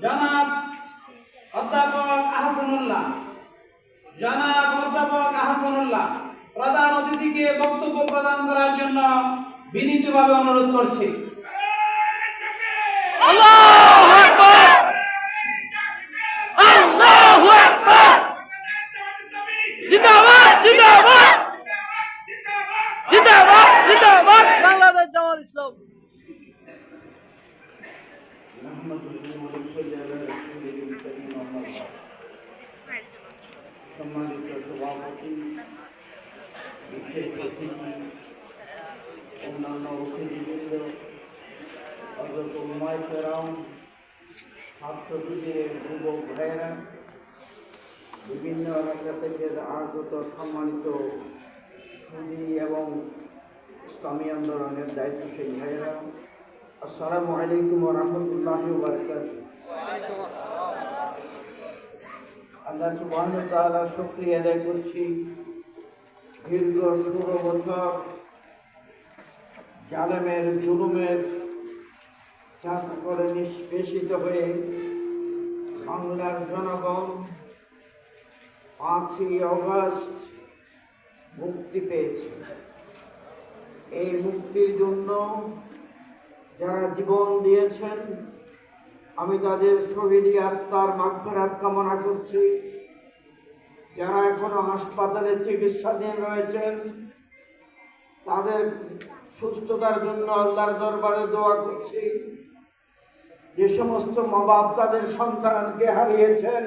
জনাব অধ্যাপক আহসানুল্লাহ প্রধান অতিথিকে বক্তব্য প্রদান করার জন্য বিনীতভাবে অনুরোধ করছি। আল্লাহু আকবার, আল্লাহু আকবার, জিন্দাবাদ জিন্দাবাদ জিন্দাবাদ জিন্দাবাদ বাংলাদেশ জামাত ইসলাম। সম্মানিত সভাপতি, বিশেষ অতিথি, অন্যান্য অতিথিবৃন্দ, ছাত্র শিবিরের যুবক ভাইয়েরা, বিভিন্ন এলাকা থেকে আগত সম্মানিত সুদী এবং ইসলামী আন্দোলনের দায়িত্বশীল ভাইয়েরা, আসসালামু আলাইকুম ওয়া রাহমাতুল্লাহি ওয়া বারাকাতুহু। আল্লাহ সুবহানাহু ওয়া তাআলার শুকরিয়া আদায় করছি। দীর্ঘ 16 বছর জালেমের জুলুমের চাকর করে নিষ্পেষিত হয়ে বাংলার জনগণ 5ই অগস্ট মুক্তি পেয়েছে। এই মুক্তির জন্য যারা জীবন দিয়েছেন, আমি তাদের শহীদি আত্মার মাগফিরাত কামনা করছি। যারা এখনো হাসপাতালে চিকিৎসাধীন রয়েছেন, তাদের সুস্থতার জন্য আল্লাহর দরবারে দোয়া করছি। যে সমস্ত মা বাপ তাদের সন্তানকে হারিয়েছেন,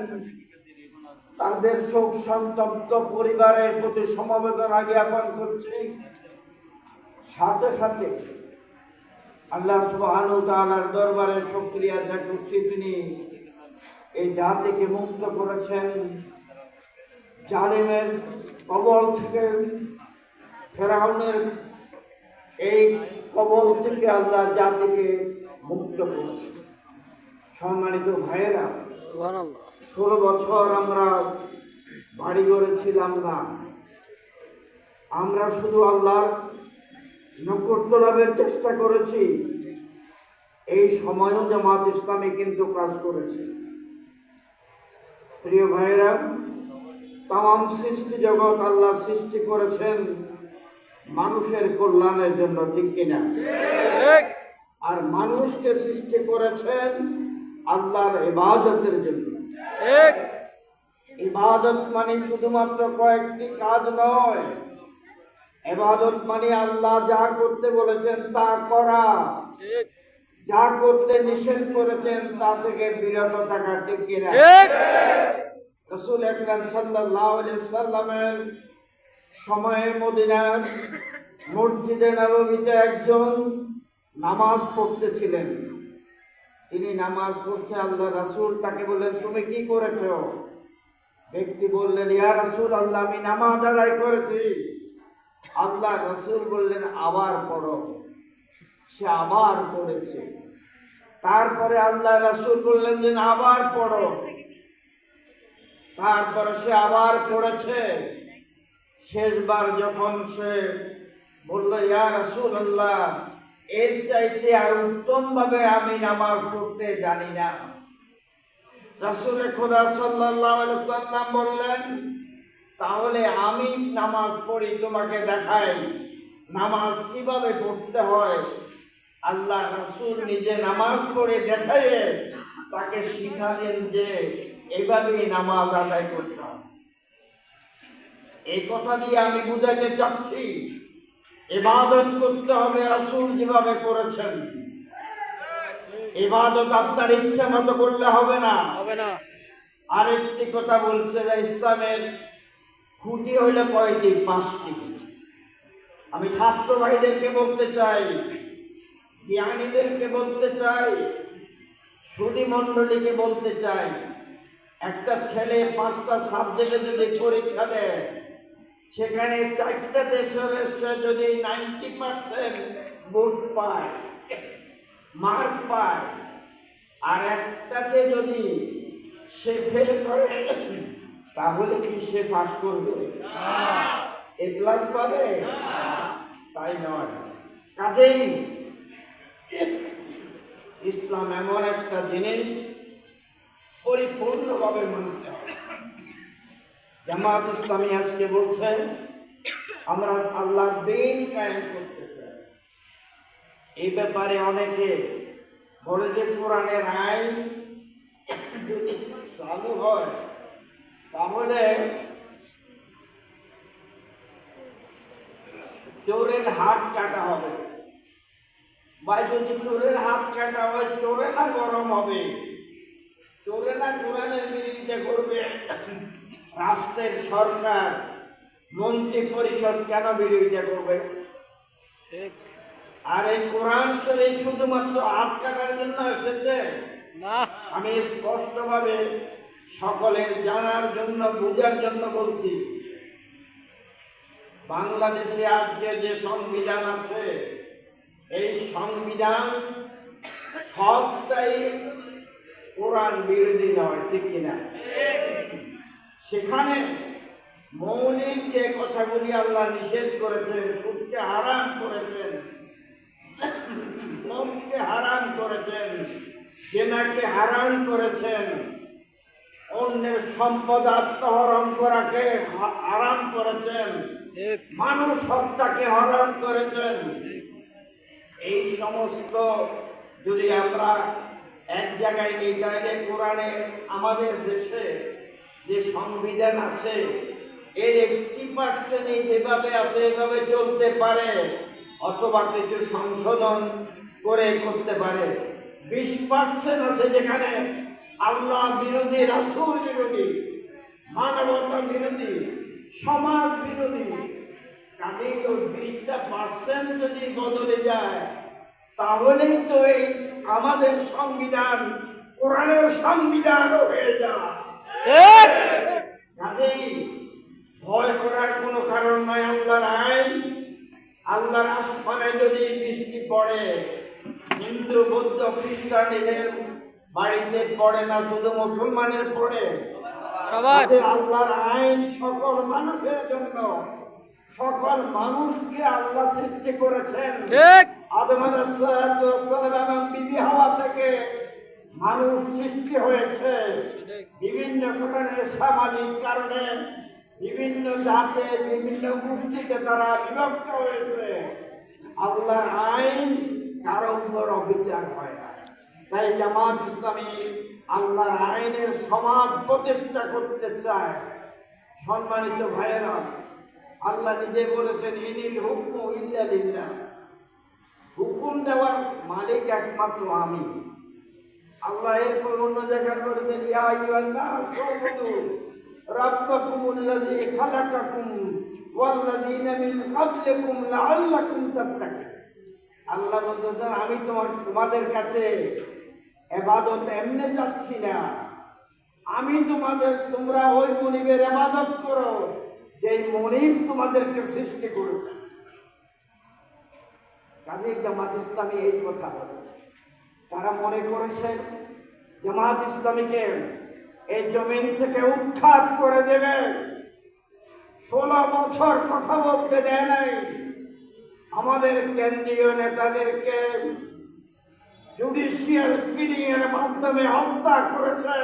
তাদের শোক সন্তপ্ত পরিবারের প্রতি সমবেদনা জ্ঞাপন করছি। সাথে সাথে আল্লাহ সুবহানাহু ওয়া তাআলার দরবারে শুকরিয়া আদায় করছি, তিনি এই জাতিকে মুক্ত করেছেন জালিমের কবল থেকে, ফেরাউনের এই কবল থেকে আল্লাহ জাতিকে মুক্ত করেছেন। সম্মানিত ভাইয়েরা, 16 বছর আমরা বাড়ি গড়েছিলাম না, আমরা শুধু আল্লাহর নৈকট্য লাভের চেষ্টা করেছি। এই সময়ও জামাত ইসলামী কিন্তু কাজ করেছে। প্রিয় ভাইয়েরা, তাম সৃষ্টি জগৎ আল্লাহ সৃষ্টি করেছেন মানুষের কল্যাণের জন্য, ঠিক কিনা? আর মানুষকে সৃষ্টি করেছেন আল্লাহর ইবাদতের জন্য। ইবাদত মানে শুধুমাত্র কয়েকটি কাজ নয়, ইবাদত মানে আল্লাহ যা করতে বলেছেন তা করা, যা করতে নিষেধ করেছেন তা থেকে বিরত থাকা, ঠিক কিনা? রাসূল আকরাম সাল্লাল্লাহু আলাইহি সাল্লামের সময়ে মদিনার মসজিদে নববীতে একজন নামাজ পড়তেছিলেন। তিনি নামাজ পড়ছে, আল্লাহ রাসূল তাকে বললেন, তুমি কি করেছো? ব্যক্তি বললেন, ইয়া রাসূলুল্লাহ, আমি নামাজ আদায় করেছি। আল্লাহ রাসূল বললেন, আবার পড়ো। সে আবার পড়েছে। তারপরে আল্লাহ রাসূল বললেন যে আবার পড়ো। তারপরে সে আবার পড়েছে। শেষবার যখন সে বলল, ইয়া রাসূলুল্লাহ, এর চাইতে আর উত্তম ভাবে আমি নামাজ পড়তে জানি না। রাসূল খোদা সাল্লাল্লাহু আলাইহি ওয়াসাল্লাম বললেন, তাহলে আমি নামাজ পড়ি, তোমাকে দেখাই নামাজ কিভাবে পড়তে হয়। আল্লাহ রাসূল নিজে নামাজ পড়ে দেখাইয়ে তাকে শিখালেন যে এইভাবে নামাজ আদায় করতে হয়। এই কথা দিয়ে আমি বুঝাতে চাচ্ছি, ইবাদত করতে হবে রাসূল যেভাবে করেছেন। ইবাদত আপনার ইচ্ছা মতো করলে হবে না। আরেকটি কথা বলছে যে ইসলামের খুঁটি হইলে কয়টি? 5টি। আমি ছাত্র ভাইদেরকে বলতে চাই, জ্ঞানীদেরকে বলতে চাই, সুধী মণ্ডলীকে বলতে চাই, একটা ছেলে 5টা সাবজেক্টে যদি পরীক্ষা দেয়, সেখানে 4টাতে সে যদি 90% ভোট পায়, মার্ক পায়, আর একটাতে যদি সে ফেল করে, তাহলে কি সে পাস করবে? এ প্লাস পাবে? তাই নয়। কাজেই ইসলাম এমন একটা জিনিস পরিপূর্ণভাবে মানতে হবে। জামাত ইসলামী আজকে বলছে আমরা আল্লাহর দ্বীন কায়েম করতে চাই। এই ব্যাপারে অনেকে বলে যে কোরআনের আইন যদি চালু হয় তাহলে চোরের হাত কাটা হবে, বা যদি চোরের হাত কাটা হয় চোরে না গরম হবে, চোরে না কোরআনের বিরুদ্ধে করবে। রাষ্ট্রের সরকার মন্ত্রী পরিষদ কেন বিরোধিতা করবে? আর এই কোরআন শরীফ শুধুমাত্র হাত কাটার জন্য এসেছে না। আমি স্পষ্টভাবে সকলের জানার জন্য, বোঝার জন্য বলছি। বাংলাদেশে আজকে যে সংবিধান আছে, এই সংবিধান সবটাই কোরআন বিরোধী নয়, ঠিক কিনা? সেখানে মৌলিক যে কথাগুলি আল্লাহ নিষেধ করেছেন, সুদকে হারাম করেছেন, মদকে হারাম করেছেন, জেনাকে হারাম করেছেন, অন্যের সম্পদ আত্মহরণ করাকে হারাম করেছেন, মানুষ হত্যাকে হারাম করেছেন। এই সমস্ত যদি আমরা এক জায়গায় নিয়ে যাইলে কোরআনে আমাদের দেশে যে সংবিধান আছে এর 80% যেভাবে আছে এভাবে চলতে পারে, অথবা কিছু সংশোধন করে করতে পারে। 20% আছে যেখানে আল্লাহ বিরোধী, রাসূল বিরোধী, মানবতা বিরোধী, সমাজ বিরোধী। কাজেই ওই 20% যদি বদলে যায় তাহলেই তো এই আমাদের সংবিধান কোরআনের সংবিধান হয়ে যায়। কাজেই ভয় করার কোনো কারণ নয়। আল্লাহর আইন, আল্লাহর আসমানে যদি বৃষ্টি পড়ে, হিন্দু বৌদ্ধ খ্রিস্টানদের বাড়িতে পড়ে না, শুধু মুসলমানের পড়ে। আল্লাহর আইন সকল মানুষের জন্য। সকল মানুষকে আল্লাহ সৃষ্টি করেছেন। আদম আলাইহিস সালাম এবং বিবি হাওয়া থেকে মানুষ সৃষ্টি হয়েছে। বিভিন্ন কারণে, সামাজিক কারণে, বিভিন্ন জাতে, বিভিন্ন গোষ্ঠীতে তারা বিভক্ত হয়েছে। আল্লাহর আইন কারো উপর অবিচার হয় না। তাই জামাত ইসলামী আল্লাহর আইনের সমাজ প্রতিষ্ঠা করতে চায়। সম্মানিত ভাইয়েরা, আল্লাহ নিজে বলেছেন ইনিল হুকমু ইল্লা লিল্লাহ, হুকুম দেওয়ার মালিক একমাত্র আমি। আল্লাহ এরপর অন্য জায়গায় বলেছেন ইয়া আইয়ুহান নাস উবুদু রাব্বাকুমুল্লাযী খালাকাকুম ওয়াল্লাযীনা মিন ক্বাবলিকুম লাআল্লাকুম তাত্তাকুন। আল্লাহ বলতেছেন আমি তোমাদের কাছে ইবাদত এমনি চাচ্ছি না, আমি তোমরা ওই মনিবের ইবাদত করো যে মনিব তোমাদেরকে সৃষ্টি করেছে। কাজেই জামাত ইসলামী এই কথা বলে। তারা মনে করেছে জামাত ইসলামীকে এই জমিন থেকে উৎখাত করে দেবে। 16 বছর কথা বলতে দেয় নাই। আমাদের কেন্দ্রীয় নেতাদেরকে জুডিশিয়াল কিলিং এর মাধ্যমে হত্যা করেছে।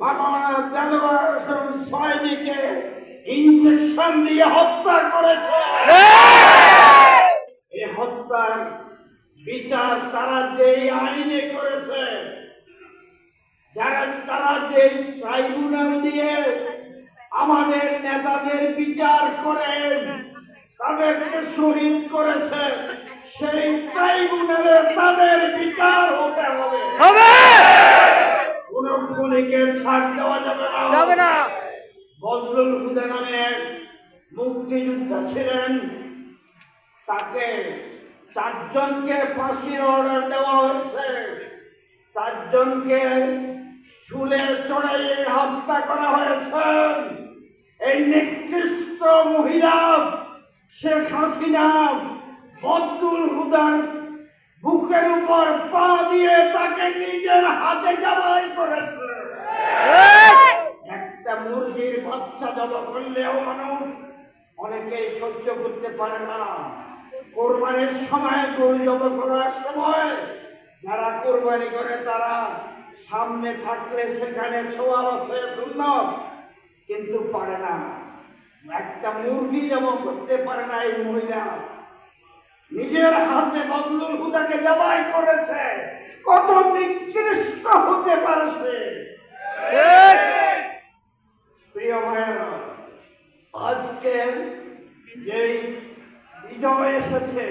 মাওলানা দেলোয়ার হোসেন সয়নিকে ইনজেকশন দিয়ে হত্যা করেছে। এই হত্যার বিচার তারা যেই আইনে করেছে, তারা যেই ট্রাইব্যুনাল দিয়ে আমাদের নেতাদের বিচার করে তাদেরকে শহীদ করেছে, সেই ট্রাইব্যুনালে তাদের বিচার হতে হবে। কোন খুনিকে ছাড় দেওয়া যাবে না। বদরুল হুদা নামে এক মুক্তিযোদ্ধা ছিলেন, তাকে 4 জনকে ফাঁসির অর্ডার দেওয়া হয়েছে। 4 জনকে চুলে চড়াইয়ে হত্যা করা হয়েছে। এই নিকৃষ্ট মহিলা শেখ হাসিনা বদরুল হুদার বুকের উপর পা দিয়ে তাকে নিজের হাতে জবাই করেছে। একটা মুরগির বাচ্চা জবাই করলেও মানুষ অনেকেই সহ্য করতে পারে না। কোরবানির সময় গরু জবাই করার সময় যারা কোরবানি করে তারা সামনে থাকলে সেখানে সোয়াব আছে সুন্নত, কিন্তু পারে না। একটা মুরগি যেমন করতে পারে না এই মহিলা, নিজের হাতে বদলুল হুদাকে জবাই করেছে। কত নিকৃষ্ট হতে পারে সে। প্রিয় ভাইয়েরা, আজকে যেই বিজয় এসেছে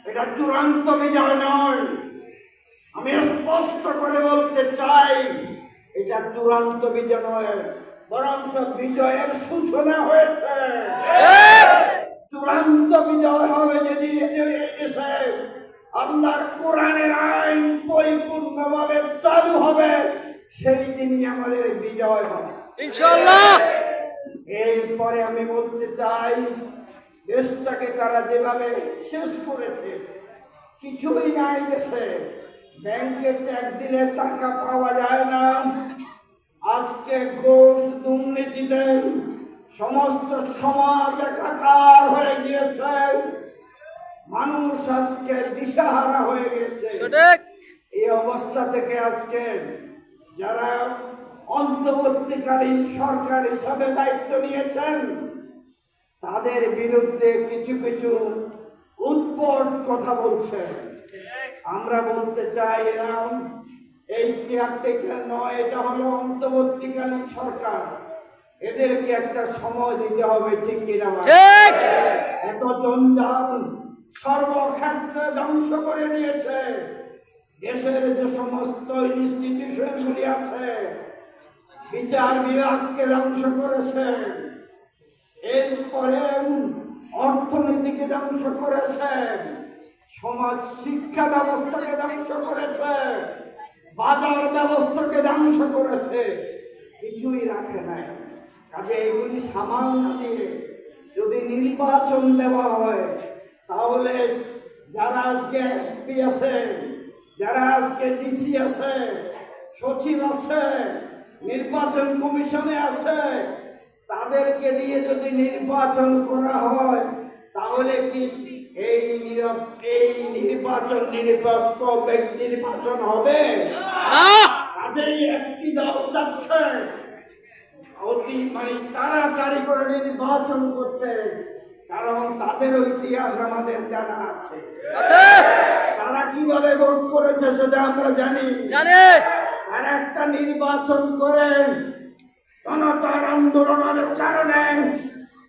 এটা চূড়ান্ত বিজয় নয়। আমি স্পষ্ট করে বলতে চাই, এটা চূড়ান্ত বিজয় নয়, বরঞ্চ বিজয়ের সূচনা হয়েছে। চূড়ান্ত বিজয় হবে যেদিন এই দেশে আল্লাহর কোরআনের আইন পরিপূর্ণভাবে চালু হবে, সেই দিনই আমাদের বিজয় হবে ইনশাআল্লাহ। এরপরে আমি বলতে চাই, দেশটাকে তারা যেভাবে শেষ করেছে, কিছুই নাই দেশে। ব্যাংকে চেক দিলে টাকা পাওয়া যায় না। আজকে ঘুষ দুর্নীতিতে সমস্ত সমাজ একাকার হয়ে গিয়েছে। মানুষ আজকে দিশাহারা হয়ে গেছে। এই অবস্থা থেকে আজকে যারা অন্তর্বর্তীকালীন সরকার হিসাবে দায়িত্ব নিয়েছেন, তাদের বিরুদ্ধে কিছু কিছু উৎপট কথা বলছে। আমরা বলতে চাই, এরা এই কেয়ারটেকার নয়, এটা হলো অন্তর্বর্তীকালীন সরকার। এদেরকে একটা সময় দিতে হবে, ঠিক কিনা? এত জঞ্জাল সর্বক্ষেত্রে ধ্বংস করে দিয়েছে। দেশের যে সমস্ত ইনস্টিটিউশনগুলি আছে, বিচার বিভাগকে ধ্বংস করেছে, এরপরে অর্থনীতিকে ধ্বংস করেছে, সমাজ শিক্ষা ব্যবস্থাকে ধ্বংস করেছে, বাজার ব্যবস্থাকে ধ্বংস করেছে, কিছুই রাখে নাই। কাজে এগুলি সামাল না দিয়ে যদি নির্বাচন দেওয়া হয়, তাহলে যারা আজকে এসপি আছে, যারা আজকে ডিসি আছে, সচিব আছে, নির্বাচন কমিশনে আছে, তাদেরকে দিয়ে যদি নির্বাচন করা হয়, তাহলে কি এই নির্বাচন নিরপেক্ষ নির্বাচন হবে? কাজেই একটি দল চাচ্ছে অতি তাড়াতাড়ি করে নির্বাচন করতে, কারণ তাদের ইতিহাস আমাদের জানা আছে। তারা কিভাবে ভোট করেছে সেটা আমরা জানি। আর একটা নির্বাচন করে জনতার আন্দোলনের কারণে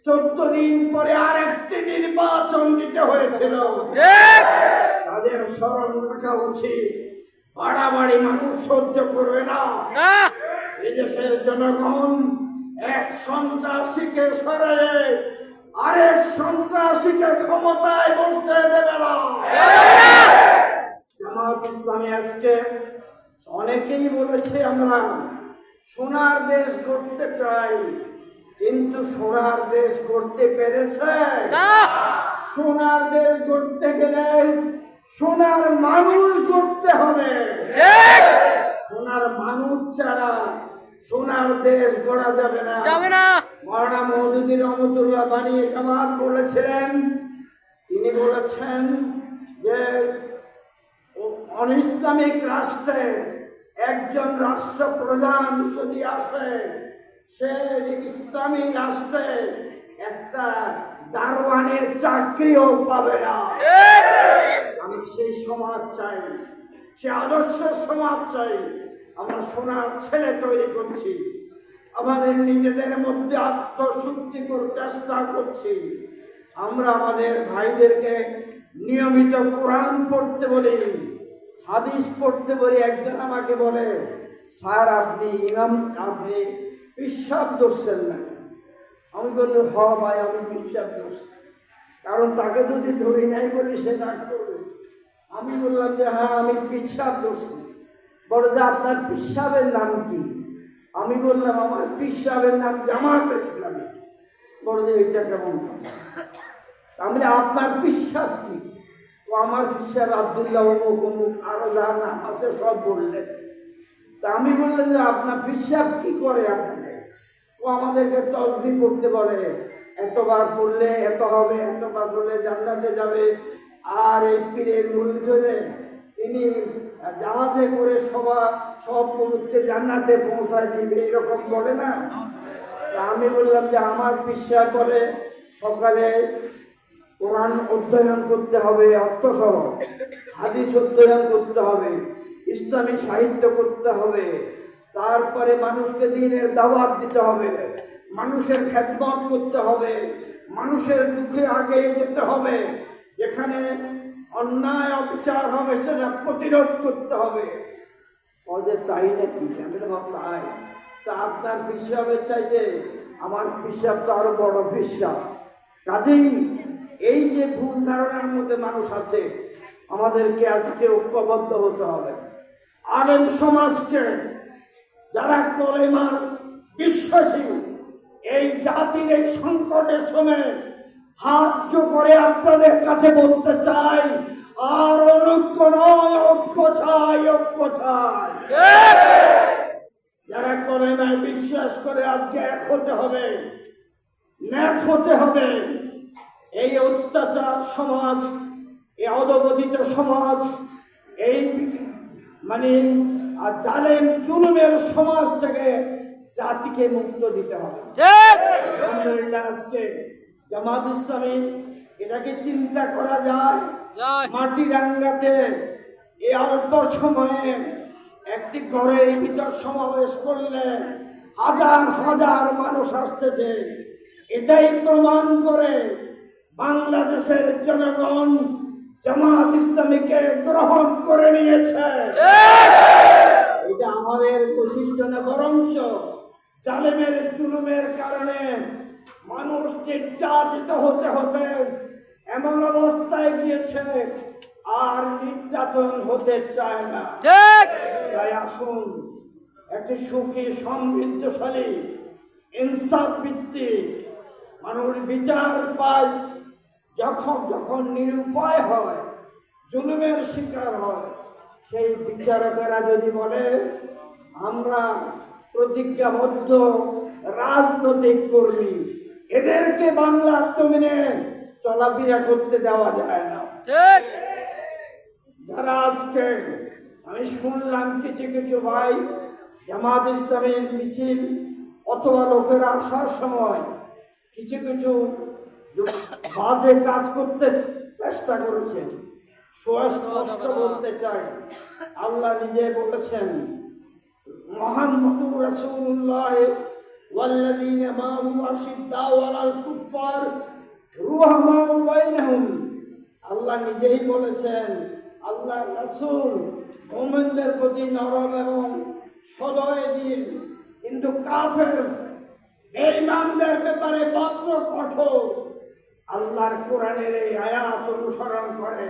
14 দিন পরে আরেকটি নির্বাচন দিতে হয়েছিল। তাদের স্মরণ রাখা উচিত, বাড়াবাড়ি মানুষ সহ্য করবে না। এদেশের জনগণ এক সন্ত্রাসীকে সরায়ে আরেক সন্ত্রাসীকে ক্ষমতায় বসতে দেবে না। জামাত ইসলামী আজকে অনেকেই বলেছে আমরা সোনার দেশ করতে চাই, কিন্তু সোনার দেশ করতে পেরেছে? সোনার দেশ করতে গেলে সোনার মানুষ করতে হবে। সোনার মানুষ ছাড়া সোনার দেশ গড়া যাবে না। মাওলানা মওদুদী রহমতুল্লাহ বানিয়ে জামাত বলেছিলেন, তিনি বলেছেন যে অনিসলামিক রাষ্ট্রের একজন রাষ্ট্রপ্রধান যদি আসে, সে ইসলামী রাষ্ট্রে একটা দারোয়ানের চাকরিও পাবে না। আমি সেই সমাজ চাই, সে আদর্শ সমাজ চাই। আমরা সোনার ছেলে তৈরি করছি, আমাদের নিজেদের মধ্যে আত্মশুদ্ধি করতে চেষ্টা করছি। আমরা আমাদের ভাইদেরকে নিয়মিত কোরআন পড়তে বলি, হাদিস পড়তে বলি। একজন আমাকে বলে, স্যার আপনি পেশাব ধরছেন না? আমি বললাম, হ ভাই আমি পেশাব ধরছি, কারণ তাকে যদি ধরি নাই বলি সে রাগ করবে। আমি বললাম যে হ্যাঁ আমি পেশাব ধরছি। বলে যে আপনার পেশাবের নাম কি? আমি বললাম আমার পেশাবের নাম জামাত ইসলামী। বলে যে এটা কেমন কথা? আমি আপনার পেশাব কি? ও আমার পেশাব আব্দুল্লাহ অমুক আরো যা নাম আছে সব বললেন। তা আমি বললাম যে আপনার পেশাব কি করে? আপনাকে ও আমাদেরকে তসবিহ পড়তে বলে, এতবার পড়লে এত হবে, এতবার পড়লে জান্নাতে যাবে। আর এই পীরের মুরিদ হলে তিনি জাহাজে করে সব মুহূর্তে জান্নাতে পৌঁছায় দিবে, এরকম বলে না? তা আমি বললাম যে আমার বিশ্বাস করে সকালে কোরআন অধ্যয়ন করতে হবে, অর্থসহ হাদিস অধ্যয়ন করতে হবে, ইসলামী সাহিত্য করতে হবে, তারপরে মানুষকে দিনের দাওয়াত দিতে হবে, মানুষের খেদমত করতে হবে, মানুষের দুঃখে আগে যেতে হবে, যেখানে অন্যায় অবিচার হবে সেটা প্রতিরোধ করতে হবে। ওদের তাই নাকি? আমি বললাম তাই। তা আপনার বিশ্বাসের চাইতে আমার বিশ্বাস তো আরো বড় বিশ্বাস। কাজেই এই যে ভুল ধারণার মধ্যে মানুষ আছে, আমাদেরকে আজকে ঐক্যবদ্ধ হতে হবে। আলেম সমাজকে, যারা কলেমার বিশ্বাসী, এই জাতির এই সংকটের সময় হাত জোড় করে আপনাদের কাছে বলতে চাই, আর অনৈক্য নয়, ঐক্য চাই, ঐক্য চাই। যারা কলেমায় বিশ্বাস করে আজকে এক হতে হবে, ন্যাক হতে হবে। এই অত্যাচার সমাজ, এই অধপতিত সমাজ, এই মানে জালেম জুলুমের সমাজ থেকে জাতিকে মুক্ত দিতে হবে। আলহামদুলিল্লাহ, আজকে জামাত ইসলামী এটাকে চিন্তা করা যায়। মাটিরাঙ্গাতে এই অল্প সময়ে একটি ঘরের ভিতর সমাবেশ করলে হাজার হাজার মানুষ আসতেছে। এটাই প্রমাণ করে বাংলাদেশের জনগণ জামাত ইসলামীকে গ্রহণ করে নিয়েছে। এটা আমাদের বৈশিষ্ট্য না, বরঞ্চ জালেমের জুলুমের কারণে মানুষ নির্যাতিত হতে হতে এমন অবস্থায় গিয়েছে আর নির্যাতন হতে চায় না। তাই আসুন একটি সুখী, সমৃদ্ধশালী, ইনসাফ ভিত্তিক মানুষ বিচার পায়। যখন যখন নিরুপায় হয়, জুলুমের শিকার হয়, সেই বিচারকেরা যদি বলে আমরা প্রতিজ্ঞাবদ্ধ রাজনৈতিক কর্মী, এদেরকে বাংলার জমিনে চলাফেরা করতে দেওয়া যায় না। যারা আজকে আমি শুনলাম কিছু কিছু ভাই জামাত ইসলামের মিছিল অথবা লোকেরা আসার সময় কিছু কিছু বাজে কাজ করতে চেষ্টা করেছেন। সুস্পষ্ট বলতে চাই, আল্লাহ নিজে বলেছেন মুহাম্মাদুর রাসূলুল্লাহ ওয়াল্লাযীনা মা'হু আশিদ্দাউ আলাল কুফফার রুহামাউ বাইনাহুম। আল্লাহ নিজেই বলেছেন, আল্লাহ রাসূল মুমিনদের প্রতি নরম এবং সদয়শীল, কিন্তু কাফের বেঈমানদের ব্যাপারে বজ্র কঠোর। আল্লাহর কোরআনের এই আয়াত অনুসরণ করে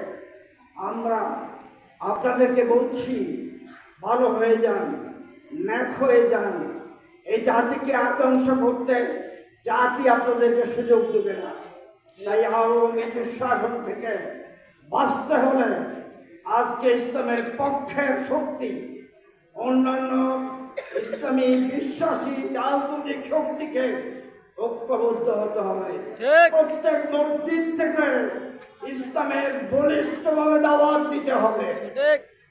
আমরা আপনাদেরকে বলছি, ভালো হয়ে যান, ন্যাক হয়ে যান। এই জাতিকে আদর্শ করতে জাতি আপনাদেরকে সুযোগ দেবে না। তাই আওয়ামী দুঃশাসন থেকে বাঁচতে হলে আজকে ইসলামের পক্ষের শক্তি, অন্যান্য ইসলামী বিশ্বাসী রাজনৈতিক শক্তিকে ঐক্যবদ্ধ হতে হবে। প্রত্যেক মসজিদ থেকে ইসলামের বলিষ্ঠভাবে দাওয়াত দিতে হবে,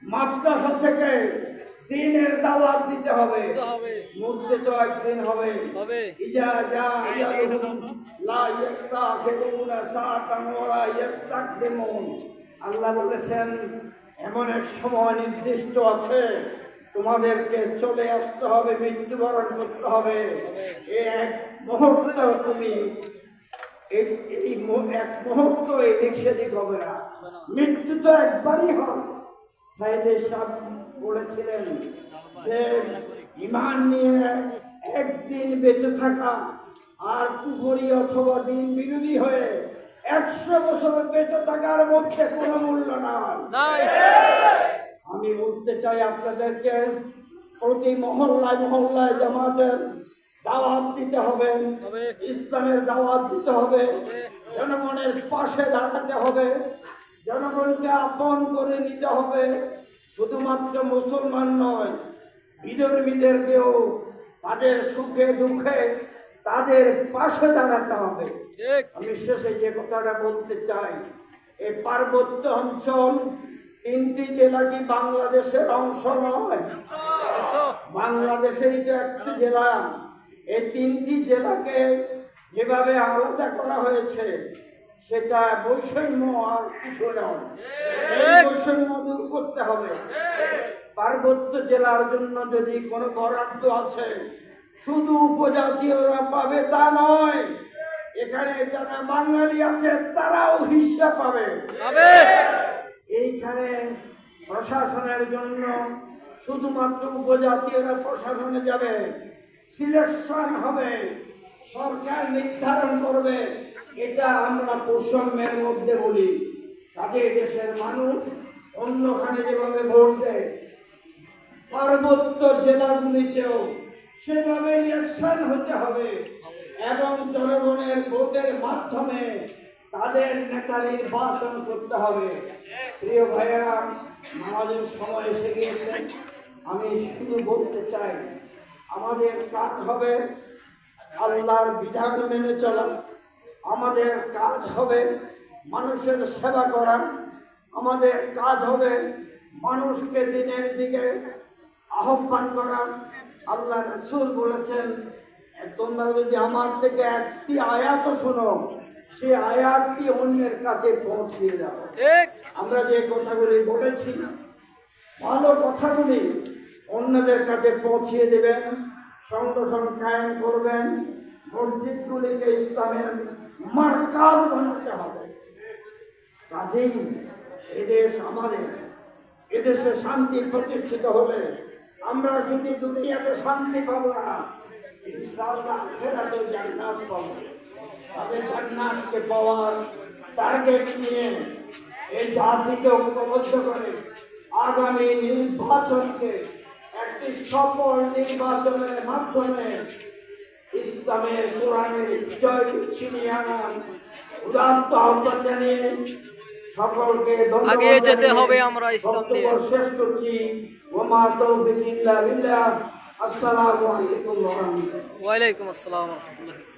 মাদ্রাসা থেকে দ্বীনের দাওয়াত দিতে হবে। মধ্যে তো একদিন হবে ইজা জা ইয়ালুহুম লা ইস্তাখিরুনা সাআতান ওয়া লা ইস্তাকদিমুন। আল্লাহ বলেছেন এমন এক সময় নির্দিষ্ট আছে, তোমাদেরকে চলে আসতে হবে, মৃত্যুবরণ করতে হবে। এক মুহূর্ত তুমি এক মুহূর্ত এদিক সেদিক হবে না। মৃত্যু তো একবারই হয়। সাইদের সাহেব বলেছিলেন যে ঈমান নিয়ে একদিন বেঁচে থাকা আর কুফরি অথবা দিন বিরোধী হয়ে 100 বছর বেঁচে থাকার মধ্যে কোনো মূল্য নাই। আমি বলতে চাই আপনাদেরকে, প্রতি মহল্লায় মহল্লায় জামাতের দাওয়াত দিতে হবে, ইসলামের দাওয়াত দিতে হবে, জনগণের পাশে দাঁড়াতে হবে, জনগণকে আপন করে নিতে হবে। শুধুমাত্র মুসলমান নয়, বিধর্মীদেরকেও তাদের সুখে দুঃখে তাদের পাশে দাঁড়াতে হবে। আমি শেষে যে কথাটা বলতে চাই, এই পার্বত্য অঞ্চল তিনটি জেলা কি বাংলাদেশের অংশ নয়? বাংলাদেশেরই তো একটি জেলা। এই তিনটি জেলাকে যেভাবে আলাদা করা হয়েছে সেটা বৈষম্য আর কিছু নয়। এই বৈষম্য দূর করতে হবে। পার্বত্য জেলার জন্য যদি কোনো বরাদ্দ আছে, শুধু উপজাতীয়রা পাবে তা নয়, এখানে যারা বাঙালি আছে তারাও হিস্সা পাবে। এইখানে প্রশাসনের জন্য শুধুমাত্র উপজাতীয়রা প্রশাসনে যাবে, সিলেকশন হবে, সরকার নির্ধারণ করবে। এটা আমরা বৈষম্যের মধ্যে বলি। কাজে দেশের মানুষ অন্যখানে যেভাবে ভোট দেয়, পার্বত্য জেলাগুলিতেও সেভাবে ইলেকশন হতে হবে এবং জনগণের ভোটের মাধ্যমে তাদের নেতা নির্বাচন করতে হবে। প্রিয় ভাইয়েরা, আমাদের সময় এসে গিয়েছে। আমি শুধু বলতে চাই, আমাদের কাজ হবে আল্লাহর বিধান মেনে চলা, আমাদের কাজ হবে মানুষের সেবা করা, আমাদের কাজ হবে মানুষকে দিনের দিকে আহ্বান করা। আল্লাহ রাসূল বলেছেন, তোমরা যদি আমার থেকে একটি আয়াত শোনো, সেই আয়াতটি অন্যের কাছে পৌঁছিয়ে দাও। আমরা যে কথাগুলি বলেছি, ভালো কথাগুলি অন্যদের কাছে পৌঁছিয়ে দেবেন, সংগঠন কায়েম করবেন, মসজিদগুলিকে ইসলামের মার্কাজ বানাতে হবে। কাজেই এদেশ আমাদের, এদেশে শান্তি প্রতিষ্ঠিত হলে আমরা শুধু দুনিয়াতে শান্তি পাবো না, ইনশাআল্লাহ আখিরাতেও জান্নাত পাবো। তাদের জান্নাতকে পাওয়ার টার্গেট নিয়ে এই জাতিকে ঐক্যবদ্ধ করে আগামী নির্বাচনকে একটি সফল নির্বাচনের মাধ্যমে ইসলামের কোরআনের জয় ছিনিয়ে আনার উদাত্ত আহ্বান জানিয়ে সকলকে এগিয়ে যেতে হবে আমরা ইসলাম নিয়ে। শেষ করছি। ওমা তৌফিক ইল্লা বিল্লাহ। আসসালামু আলাইকুম ওয়া রাহমাতুল্লাহ। ওয়ালাইকুম আসসালাম ওয়া রাহমাতুল্লাহ।